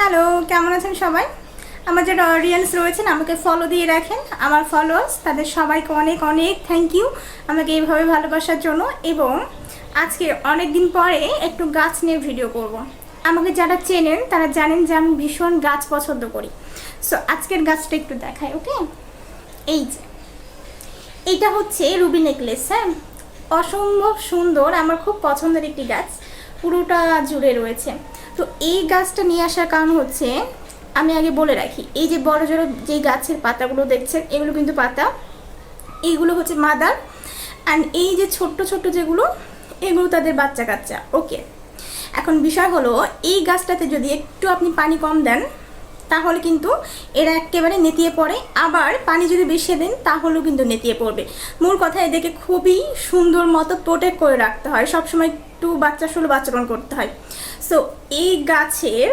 Hello, কেমন আছেন সবাই? আমার যারা অডিয়েন্স রয়েছেন আমাকে ফলো দিয়ে রাখেন, আমার ফলোয়ার্স তাদের সবাইকে অনেক অনেক থ্যাংক ইউ আমাকে এইভাবে ভালোবাসার জন্য। এবং আজকে অনেক দিন পরে একটু গাছ নিয়ে ভিডিও করব। আমাকে যারা চেনেন তারা জানেন যে আমি ভীষণ গাছ পছন্দ করি। সো আজকের গাছটা একটু দেখাই। ওকে, এই যে এইটা হচ্ছে রুবি নেকলেস। হ্যাঁ, অসম্ভব সুন্দর, আমার খুব পছন্দের একটি গাছ, পুরোটা জুড়ে রয়েছে। তো এই গাছটা নিয়ে আসার কারণ হচ্ছে, আমি আগে বলে রাখি, এই যে বড় জড়ো যে গাছের পাতাগুলো দেখছেন এগুলো কিন্তু পাতা, এইগুলো হচ্ছে মাদার, অ্যান্ড এই যে ছোট্ট ছোট্ট যেগুলো এগুলো তাদের বাচ্চা কাচ্চা। ওকে, এখন বিষয় হলো এই গাছটাতে যদি একটু আপনি পানি কম দেন তাহলে কিন্তু এরা একেবারে নেতিয়ে পড়ে, আবার পানি যদি বেশি দেন তাহলেও কিন্তু নেতিয়ে পড়বে। মূল কথা, এদেরকে খুবই সুন্দর মতো প্রোটেক্ট করে রাখতে হয়, সবসময় একটু বাচ্চা সুলভ আচরণ করতে হয়। সো এই গাছের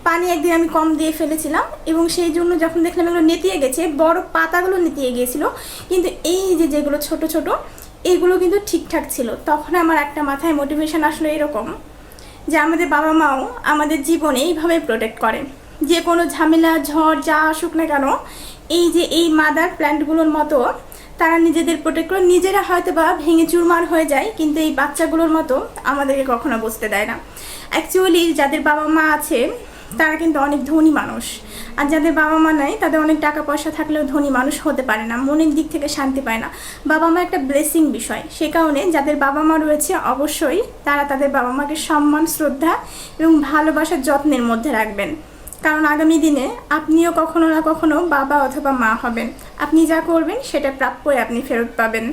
পানি একদিন আমি কম দিয়ে ফেলেছিলাম এবং সেই জন্য যখন দেখলাম এগুলো নেতিয়ে গেছে, বড় পাতাগুলো নেতিয়ে গিয়েছিল, কিন্তু এই যে যেগুলো ছোট ছোট এগুলো কিন্তু ঠিকঠাক ছিল। তখন আমার একটা মাথায় মোটিভেশন আসলো এরকম, যে আমাদের বাবা মাও আমাদের জীবনে এইভাবে প্রোটেক্ট করে, যে কোনো ঝামেলা ঝড় যা আসুক না কেন, এই যে এই মাদার প্ল্যান্টগুলোর মতো তারা নিজেদের প্রোটেক্ট করে, নিজেরা হয়তো বা ভেঙে চুরমার হয়ে যায়, কিন্তু এই বাচ্চাগুলোর মতো আমাদেরকে কখনো বুঝতে দেয় না। অ্যাকচুয়ালি যাদের বাবা মা আছে তারা কিন্তু অনেক ধনী মানুষ, আর যাদের বাবা মা নাই তাদের অনেক টাকা পয়সা থাকলেও ধনী মানুষ হতে পারে না, মনের দিক থেকে শান্তি পায় না। বাবা মা একটা ব্লেসিং বিষয়, সে কারণে যাদের বাবা মা রয়েছে অবশ্যই তারা তাদের বাবা মাকে সম্মান, শ্রদ্ধা এবং ভালোবাসার যত্নের মধ্যে রাখবেন, কারণ আগামী দিনে আপনিও কখনো না কখনো বাবা অথবা মা হবেন। আপনি যা করবেন সেটা প্রাপ্যই আপনি ফেরত পাবেন।